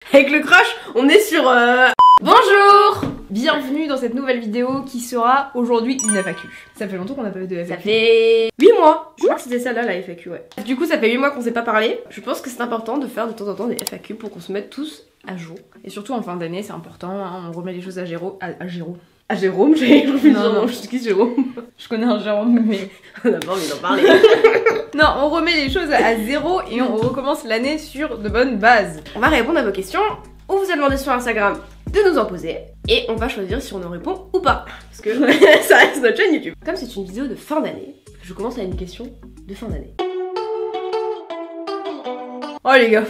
Avec le crush, on est sur Bonjour! Bienvenue dans cette nouvelle vidéo qui sera aujourd'hui une FAQ. Ça fait longtemps qu'on n'a pas fait de FAQ. Ça fait 8 mois. Je crois que c'était celle-là la FAQ, ouais. Du coup, ça fait 8 mois qu'on s'est pas parlé. Je pense que c'est important de faire de temps en temps des FAQ pour qu'on se mette tous à jour. Et surtout en fin d'année, c'est important, hein, on remet les choses à Jérôme. À Jérôme, j'ai Non, je suis qui Jérôme? Je connais un Jérôme, mais... On a pas envie d'en parler. Non, on remet les choses à zéro et on recommence l'année sur de bonnes bases. On va répondre à vos questions. On vous a demandé sur Instagram de nous en poser. Et on va choisir si on en répond ou pas. Parce que ça reste notre chaîne YouTube. Comme c'est une vidéo de fin d'année, je commence avec une question de fin d'année. Oh les gars.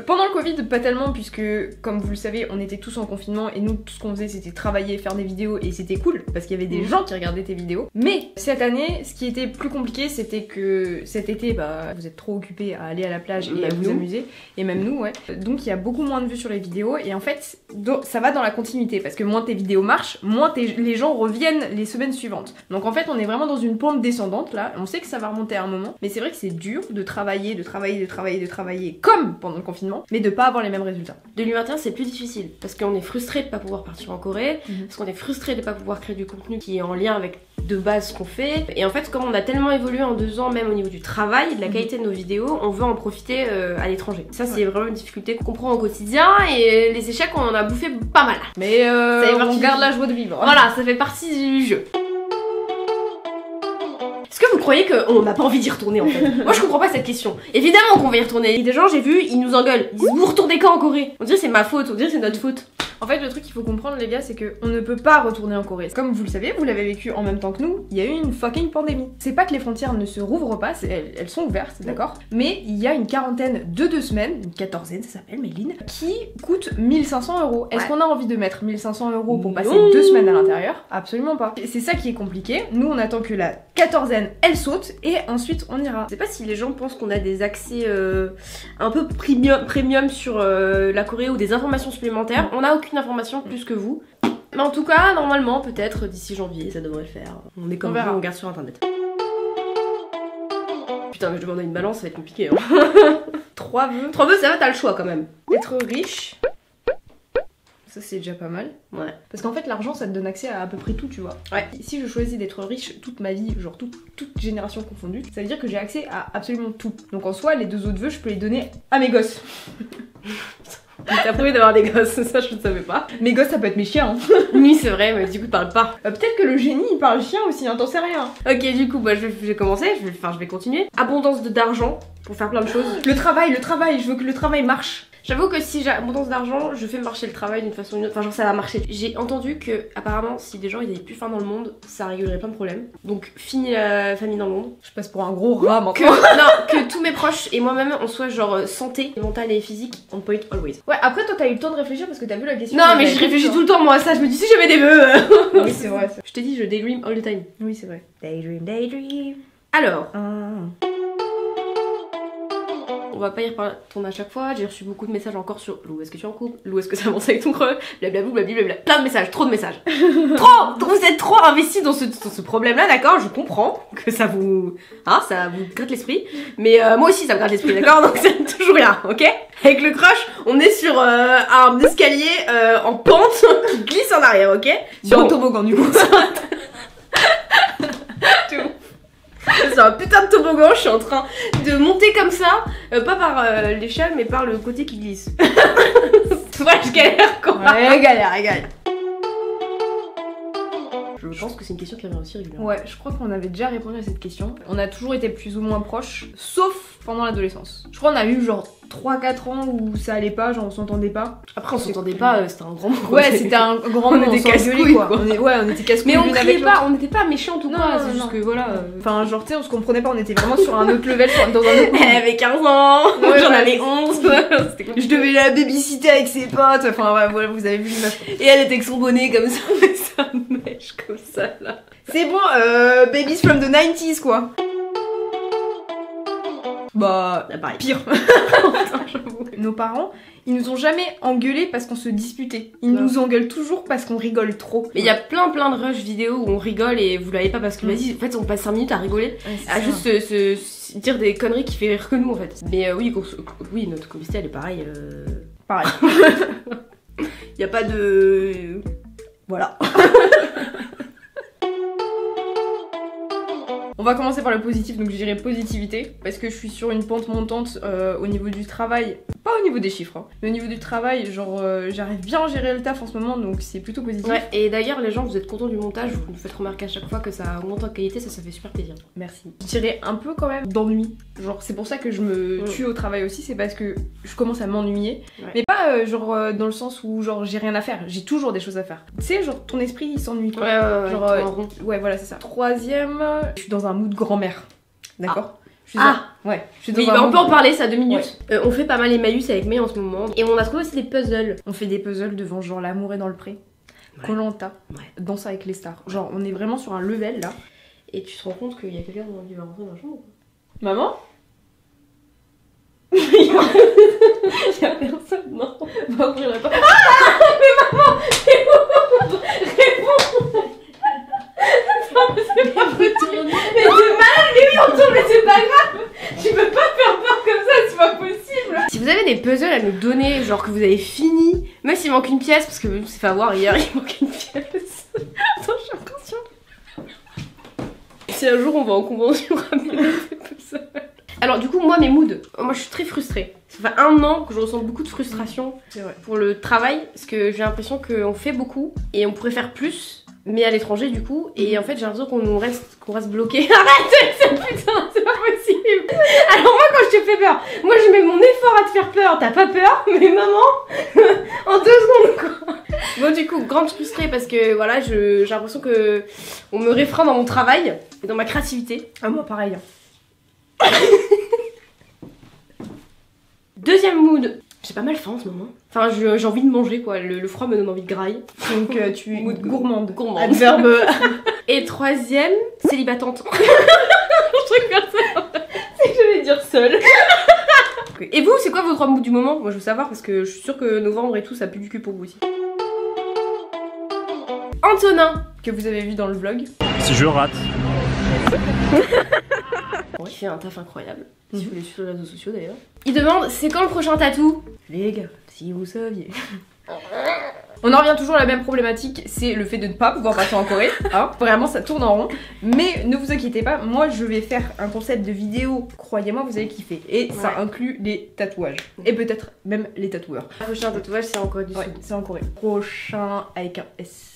Pendant le Covid, pas tellement, puisque, comme vous le savez, on était tous en confinement et nous, tout ce qu'on faisait, c'était travailler, faire des vidéos et c'était cool, parce qu'il y avait des gens qui regardaient tes vidéos. Mais cette année, ce qui était plus compliqué, c'était que cet été, bah, vous êtes trop occupés à aller à la plage et à vous amuser, et même nous, ouais. Donc il y a beaucoup moins de vues sur les vidéos, et en fait, ça va dans la continuité, parce que moins tes vidéos marchent, moins les gens reviennent les semaines suivantes. Donc en fait, on est vraiment dans une pente descendante, là, on sait que ça va remonter à un moment, mais c'est vrai que c'est dur de travailler, comme pendant le confinement, mais de pas avoir les mêmes résultats. 2021 c'est plus difficile parce qu'on est frustré de pas pouvoir partir en Corée, parce qu'on est frustré de pas pouvoir créer du contenu qui est en lien avec de base ce qu'on fait. Et en fait, comme on a tellement évolué en 2 ans, même au niveau du travail, de la qualité de nos vidéos, on veut en profiter à l'étranger. Ça c'est vraiment une difficulté qu'on comprend au quotidien, et les échecs on en a bouffé pas mal. Mais on garde la joie de vivre. Voilà, ça fait partie du jeu. Est-ce que vous croyez qu'on n'a pas envie d'y retourner en fait? Moi je comprends pas cette question. Évidemment qu'on va y retourner. Il y a des gens, j'ai vu, ils nous engueulent. Ils disent vous retournez quand en Corée? On dirait c'est ma faute, on dirait c'est notre faute. En fait, le truc qu'il faut comprendre, les gars, c'est qu'on ne peut pas retourner en Corée. Comme vous le savez, vous l'avez vécu en même temps que nous, il y a eu une fucking pandémie. C'est pas que les frontières ne se rouvrent pas, elles sont ouvertes, d'accord? Mais il y a une quarantaine de 2 semaines, une quatorzaine, ça s'appelle, Méline, qui coûte 1500 €. Est-ce qu'on a envie de mettre 1500 € pour passer 2 semaines à l'intérieur? Absolument pas. C'est ça qui est compliqué. Nous, on attend que la quatorzaine, elle saute, et ensuite, on ira. Je sais pas si les gens pensent qu'on a des accès un peu premium sur la Corée ou des informations supplémentaires. On n'a aucune information plus que vous. Mais en tout cas, normalement, peut-être d'ici janvier, ça devrait le faire. On est comme vous, on regarde sur internet. Putain, mais je demande une balance, ça va être compliqué. Hein. 3 vœux. 3 vœux, ça va, t'as le choix quand même. Être riche. Ça c'est déjà pas mal. Ouais. Parce qu'en fait l'argent ça te donne accès à peu près tout, tu vois. Ouais. Si je choisis d'être riche toute ma vie, genre toute génération confondue, ça veut dire que j'ai accès à absolument tout. Donc en soi les 2 autres vœux je peux les donner à mes gosses. T'as prévu d'avoir des gosses, ça je ne savais pas. Mes gosses ça peut être mes chiens. Hein. Oui c'est vrai, mais du coup parle pas. Peut-être que le génie il parle chien aussi, hein, t'en sais rien. Ok, du coup bah je vais commencer, je vais continuer. Abondance d'argent pour faire plein de choses. Le travail, je veux que le travail marche. J'avoue que si j'ai abondance d'argent, je fais marcher le travail d'une façon ou d'une autre. Enfin, genre, ça va marcher. J'ai entendu que, apparemment, si des gens ils avaient plus faim dans le monde, ça réglerait plein de problèmes. Donc, fini la famine dans le monde. Je passe pour un gros rat maintenant. Que tous mes proches et moi-même, on soit genre santé mentale et physique, on point always. Ouais, après, toi, t'as eu le temps de réfléchir parce que t'as vu la question. Non, mais je réfléchis tout le temps, moi, ça. Je me dis si j'avais des vœux. Oui, c'est vrai. Je te dis, je daydream all the time. Oui, c'est vrai. Daydream. Alors. On va pas y retourner à chaque fois, j'ai reçu beaucoup de messages encore sur Lou, est-ce que tu es en couple? Lou, est-ce que ça avance avec ton creux? Blablabla, blablabla, plein de messages, trop de messages. Vous êtes trop investis dans ce problème-là, d'accord? Je comprends que ça vous gratte l'esprit, mais moi aussi ça me gratte l'esprit, d'accord? Donc c'est toujours là, ok? Avec le crush, on est sur un escalier en pente qui glisse en arrière, ok? Sur un toboggan du coup. C'est un putain de toboggan, je suis en train de monter comme ça, pas par l'échelle mais par le côté qui glisse. Ouais, je galère quoi. Ouais, galère. Je pense que c'est une question qui revient aussi régulièrement. Ouais, je crois qu'on avait déjà répondu à cette question. On a toujours été plus ou moins proches, sauf pendant l'adolescence. Je crois qu'on a eu genre 3-4 ans où ça allait pas, genre on s'entendait pas. Après on s'entendait pas, c'était un grand mot. Ouais, c'était un grand mot, on était casse-couilles quoi. On était casse-couilles. Mais on criait pas, on n'était pas méchants tout pas, c'est juste que voilà. Enfin, genre tu sais, on se comprenait pas, on était vraiment sur un autre level, dans un autre monde. Elle avait 15 ans, ouais, j'en avais 11. Je devais la babysitter avec ses potes, enfin ouais, voilà, vous avez vu l'image. Et elle était avec son bonnet comme ça, avec sa mèche comme ça là. C'est bon, babies from the 90s quoi. Bah, Ah, pareil. pire. Nos parents, ils nous ont jamais engueulés parce qu'on se disputait. Ils Non. nous engueulent toujours parce qu'on rigole trop. Mais il y a plein de rushs vidéo où on rigole et vous l'avez pas parce que vas-y, en fait on passe 5 minutes à rigoler, à juste se dire des conneries qui fait rire que nous en fait. Mais oui, notre complicité elle est pareille. Pareil. Y a pas de... Voilà. On va commencer par le positif, donc je dirais positivité, parce que je suis sur une pente montante au niveau du travail, pas au niveau des chiffres, hein, mais au niveau du travail, genre j'arrive bien à gérer le taf en ce moment, donc c'est plutôt positif. Ouais, et d'ailleurs les gens vous êtes contents du montage, vous nous faites remarquer à chaque fois que ça augmente en qualité, ça fait super plaisir. Merci. Je dirais un peu quand même d'ennui, genre c'est pour ça que je me tue au travail aussi, c'est parce que je commence à m'ennuyer, Ouais. mais pas dans le sens où genre j'ai rien à faire, j'ai toujours des choses à faire. Tu sais, genre ton esprit il s'ennuie pas. Ouais, Genre, tourne en rond. Ouais, voilà, c'est ça. Troisième, je suis dans un mood grand-mère. D'accord. Je suis Ah. ouais, je suis dans Oui, un bah, on mood- peut en parler, ça 2 minutes. On fait pas mal Emmaüs avec May en ce moment. Et on a trouvé aussi des puzzles. On fait des puzzles devant genre L'amour est dans le pré, Ouais. Koh-Lanta, Ouais. Danse avec les stars. Genre on est vraiment sur un level là. Et tu te rends compte qu'il y a quelqu'un qui va rentrer dans la chambre. Maman. Il y a personne, non. Va ouvrir la porte. C'est pas possible. Mais t'es malade, mais oui, on tourne, mais c'est pas grave. Tu peux pas faire peur comme ça, c'est pas possible. Si vous avez des puzzles à nous donner, genre que vous avez fini, même s'il manque une pièce, parce que on s'est fait avoir hier, il manque une pièce. Attends, je suis inconsciente. Si un jour on va en convention ramener des puzzles. Alors du coup, moi mes moods, moi je suis très frustrée. Ça fait 1 an que je ressens beaucoup de frustration C'est vrai. pour le travail, parce que j'ai l'impression qu'on fait beaucoup et on pourrait faire plus. Mais à l'étranger du coup, et en fait j'ai l'impression qu'on reste bloqué. Arrête, c'est putain, c'est pas possible. Alors moi quand je te fais peur, moi je mets mon effort à te faire peur, t'as pas peur, mais maman, en 2 secondes quoi. Bon du coup, grande frustrée parce que voilà, j'ai l'impression que on me réfreint dans mon travail et dans ma créativité. Ah moi pareil. Deuxième mood, j'ai pas mal faim en ce moment. Enfin j'ai envie de manger quoi, le froid me donne envie de graille. Donc tu es Mood gourmande. Gourmande. Adverbe. Et troisième, célibatante. Je regarde ça. C'est que j'allais dire seule. Et vous, c'est quoi vos 3 moods du moment? Moi je veux savoir parce que je suis sûre que novembre et tout ça pue du cul pour vous aussi. Antonin, Que vous avez vu dans le vlog. Si je rate. qui fait un taf incroyable. Si vous voulez suivre sur les réseaux sociaux d'ailleurs. Il demande c'est quand le prochain tatou? Les gars, si vous saviez. On en revient toujours à la même problématique, c'est le fait de ne pas pouvoir partir en Corée. Hein. Vraiment, ça tourne en rond. Mais ne vous inquiétez pas, moi je vais faire un concept de vidéo, croyez-moi, vous allez kiffer. Et ça Ouais. inclut les tatouages. Et peut-être même les tatoueurs. Le prochain tatouage c'est en Corée du Ouais, Sud. c'est en Corée. Prochain avec un S.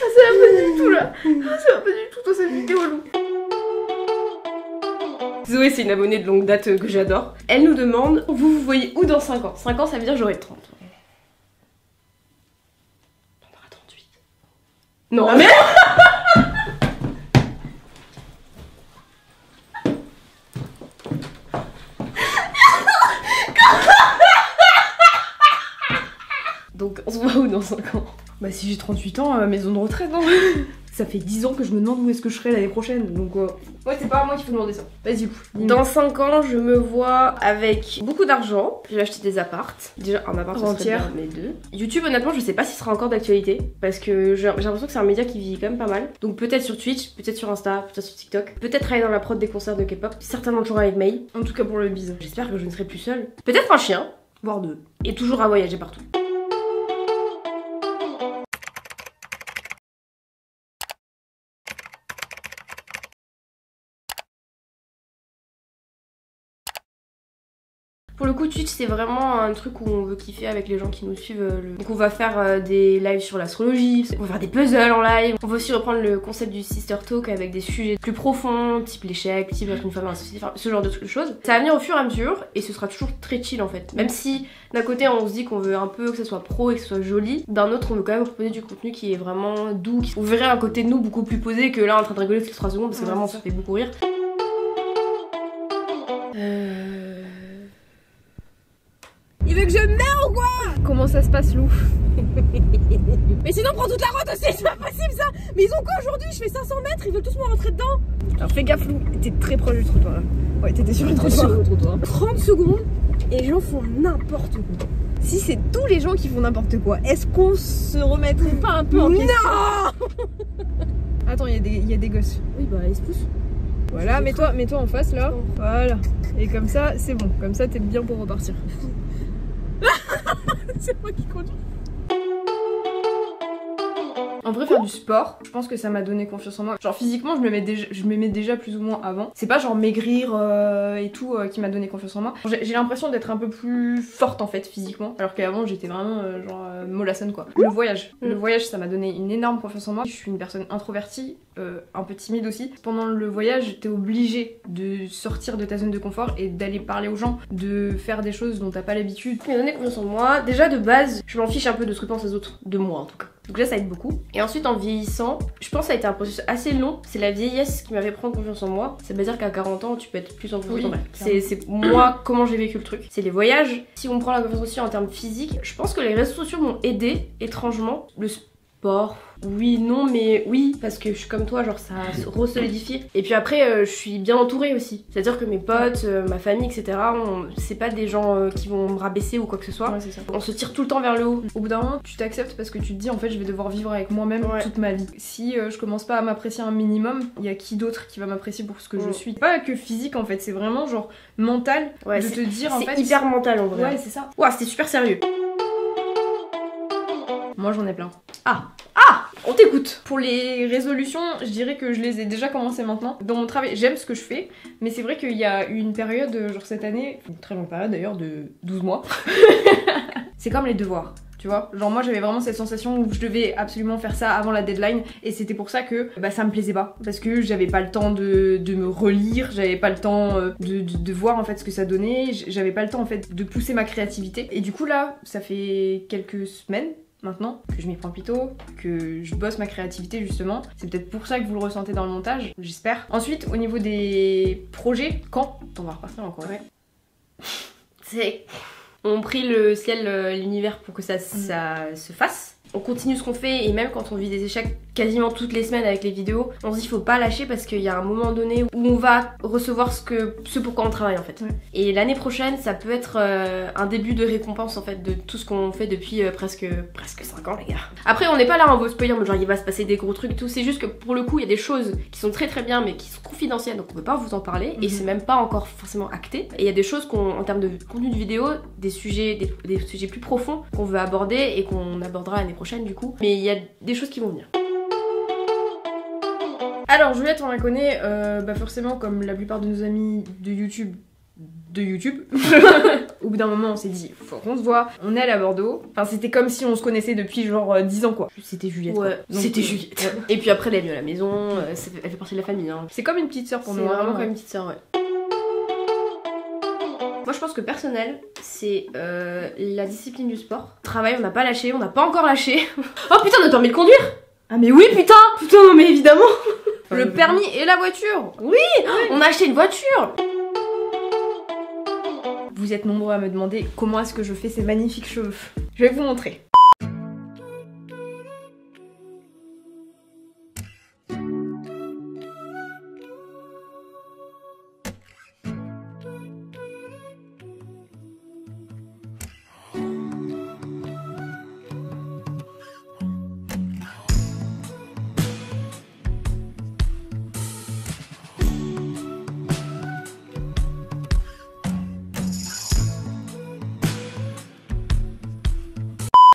Ça va pas du tout là. Ça va pas du tout dans cette vidéo Lou. Zoé c'est une abonnée de longue date que j'adore. Elle nous demande vous voyez où dans 5 ans? 5 ans ça veut dire j'aurai 30. On aura 38. Non mais donc on se voit où dans 5 ans? Bah si j'ai 38 ans, maison de retraite, non? Ça fait 10 ans que je me demande où est-ce que je serai l'année prochaine, donc ouais c'est pas à moi qu'il faut demander ça. Vas-y, Dans 5 ans, je me vois avec beaucoup d'argent. Je vais acheter des appartes. Déjà, un appart, ça serait Entière. bien, mais 2. YouTube, honnêtement, je sais pas si ce sera encore d'actualité. Parce que j'ai l'impression que c'est un média qui vit quand même pas mal. Donc peut-être sur Twitch, peut-être sur Insta, peut-être sur TikTok. Peut-être travailler dans la prod des concerts de K-pop. Certainement toujours avec May. En tout cas pour le bise. J'espère que je ne serai plus seule. Peut-être un chien, voire 2. Et toujours à voyager partout. Pour le coup, Twitch, c'est vraiment un truc où on veut kiffer avec les gens qui nous suivent. Donc on va faire des lives sur l'astrologie, on va faire des puzzles en live. On va aussi reprendre le concept du Sister Talk avec des sujets plus profonds, type l'échec, type être une femme dans la société, enfin, ce genre de choses. Ça va venir au fur et à mesure et ce sera toujours très chill en fait. Même si d'un côté on se dit qu'on veut un peu que ça soit pro et que ce soit joli, d'un autre on veut quand même proposer du contenu qui est vraiment doux. Vous verrez un côté de nous beaucoup plus posé que là en train de rigoler toutes les 3 secondes parce que vraiment ça fait beaucoup rire. Il veut que je meure ou quoi? Comment ça se passe, Lou? Mais sinon prends toute la route aussi, c'est pas possible ça. Mais ils ont quoi aujourd'hui? Je fais 500 mètres, ils veulent tous me rentrer dedans. Alors fais gaffe, Lou, t'es très proche du trottoir là. Ouais, t'étais sur le trottoir. 30 secondes et les gens font n'importe quoi. Si c'est tous les gens qui font n'importe quoi, est-ce qu'on se remettrait pas un peu en question? Non. Attends, il y a des gosses. Oui bah ils se poussent. Voilà, mets-toi en face là. Voilà. Et comme ça, c'est bon. Comme ça, t'es bien pour repartir. C'est moi qui conduis. En vrai, faire du sport, je pense que ça m'a donné confiance en moi. Genre physiquement, je me mets déjà plus ou moins avant. C'est pas genre maigrir et tout qui m'a donné confiance en moi. J'ai l'impression d'être un peu plus forte en fait physiquement, alors qu'avant j'étais vraiment mollassonne quoi. Le voyage, ça m'a donné une énorme confiance en moi. Je suis une personne introvertie, un peu timide aussi. Pendant le voyage, t'es obligé de sortir de ta zone de confort et d'aller parler aux gens, de faire des choses dont t'as pas l'habitude. Ça m'a donné confiance en moi. Déjà de base, je m'en fiche un peu de ce que pensent les autres, de moi en tout cas. Donc là ça aide beaucoup. Et ensuite en vieillissant, je pense que ça a été un processus assez long. C'est la vieillesse qui m'avait pris confiance en moi. Ça veut dire qu'à 40 ans tu peux être plus en confiance en toi. C'est moi comment j'ai vécu le truc. C'est les voyages. Si on prend la confiance aussi en termes physiques, je pense que les réseaux sociaux m'ont aidé étrangement. Le sport, oui, non, mais oui, parce que je suis comme toi, genre ça se re-solidifie. Et puis après, je suis bien entourée aussi. C'est-à-dire que mes potes, ma famille, etc., c'est pas des gens qui vont me rabaisser ou quoi que ce soit. Ouais, c'est ça. On se tire tout le temps vers le haut. Au bout d'un moment, tu t'acceptes parce que tu te dis en fait, je vais devoir vivre avec moi-même toute ma vie. Si je commence pas à m'apprécier un minimum, il y a qui d'autre qui va m'apprécier pour ce que je suis? Pas que physique en fait, c'est vraiment genre mental de te dire en fait. C'est hyper mental en vrai. Ouais, c'est ça. Ouah, c'était super sérieux. Moi j'en ai plein. On t'écoute. Pour les résolutions, je dirais que je les ai déjà commencées maintenant. Dans mon travail, j'aime ce que je fais, mais c'est vrai qu'il y a eu une période, genre cette année, une très longue période d'ailleurs de 12 mois. C'est comme les devoirs. Tu vois, genre moi j'avais vraiment cette sensation où je devais absolument faire ça avant la deadline et c'était pour ça que ça me plaisait pas parce que j'avais pas le temps de me relire, j'avais pas le temps de voir en fait ce que ça donnait, j'avais pas le temps en fait de pousser ma créativité et du coup là ça fait quelques semaines maintenant que je m'y prends plutôt, que je bosse ma créativité justement. C'est peut-être pour ça que vous le ressentez dans le montage, j'espère. Ensuite au niveau des projets, quand on va repartir encore. C'est... On prie le ciel, l'univers pour que ça se fasse. On continue ce qu'on fait et même quand on vit des échecs quasiment toutes les semaines avec les vidéos, on se dit faut pas lâcher parce qu'il y a un moment donné où on va recevoir ce pourquoi on travaille en fait. Et l'année prochaine ça peut être un début de récompense en fait de tout ce qu'on fait depuis presque 5 ans les gars. Après on n'est pas là en veut spoiler, genre il va se passer des gros trucs et tout, c'est juste que pour le coup il y a des choses qui sont très bien mais qui sont confidentielles donc on peut pas vous en parler et c'est même pas encore forcément acté. Et il y a des choses en termes de contenu de vidéo, des sujets plus profonds qu'on veut aborder et qu'on abordera l'année prochaine du coup, mais il y a des choses qui vont venir. Alors Juliette on la connaît forcément comme la plupart de nos amis de YouTube. Au bout d'un moment on s'est dit faut qu'on se voit, on est allé à Bordeaux, enfin c'était comme si on se connaissait depuis genre 10 ans quoi. C'était Juliette quoi. C'était Juliette. Et puis après elle est venue à la maison, elle fait partie de la famille hein. C'est comme une petite sœur pour nous. C'est vraiment comme une petite sœur ouais. Moi je pense que personnel, c'est la discipline du sport. Travail, on n'a pas lâché, on n'a pas encore lâché. Oh putain, on a permis de conduire. Ah mais oui putain. Putain non mais évidemment. Le permis et la voiture. Oui, on a acheté une voiture. Vous êtes nombreux à me demander comment est-ce que je fais ces magnifiques cheveux. Je vais vous montrer.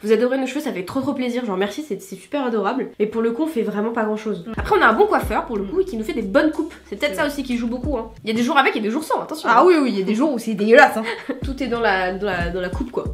Vous adorez nos cheveux, ça fait trop plaisir, genre merci, c'est super adorable. Mais pour le coup, on fait vraiment pas grand chose. Après, on a un bon coiffeur pour le coup et qui nous fait des bonnes coupes. C'est peut-être ça aussi qui joue beaucoup. Hein. Il y a des jours avec et des jours sans, attention. Ah oui, il y a des jours où c'est dégueulasse. Hein. Tout est dans la coupe quoi.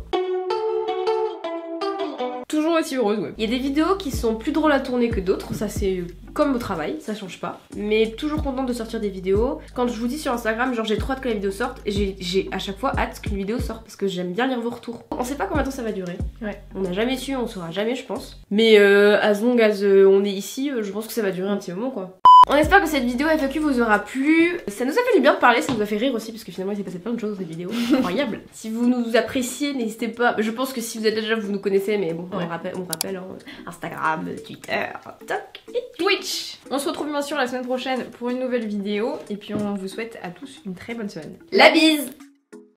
Toujours aussi heureuse, ouais. Il y a des vidéos qui sont plus drôles à tourner que d'autres, ça c'est comme au travail, ça change pas. Mais toujours contente de sortir des vidéos. Quand je vous dis sur Instagram, genre j'ai trop hâte que la vidéo sorte, j'ai à chaque fois hâte qu'une vidéo sorte parce que j'aime bien lire vos retours. On sait pas combien de temps ça va durer. Ouais. On n'a jamais su, on saura jamais je pense. Mais as long as on est ici, je pense que ça va durer un petit moment quoi. On espère que cette vidéo FAQ vous aura plu. Ça nous a fait du bien de parler, ça nous a fait rire aussi parce que finalement il s'est passé plein de choses dans cette vidéo. Incroyable. Si vous nous appréciez, n'hésitez pas. Je pense que si vous êtes déjà, vous nous connaissez, mais bon, on rappelle hein, Instagram, Twitter, TikTok et Twitch. On se retrouve bien sûr la semaine prochaine pour une nouvelle vidéo et puis on vous souhaite à tous une très bonne semaine. la bise.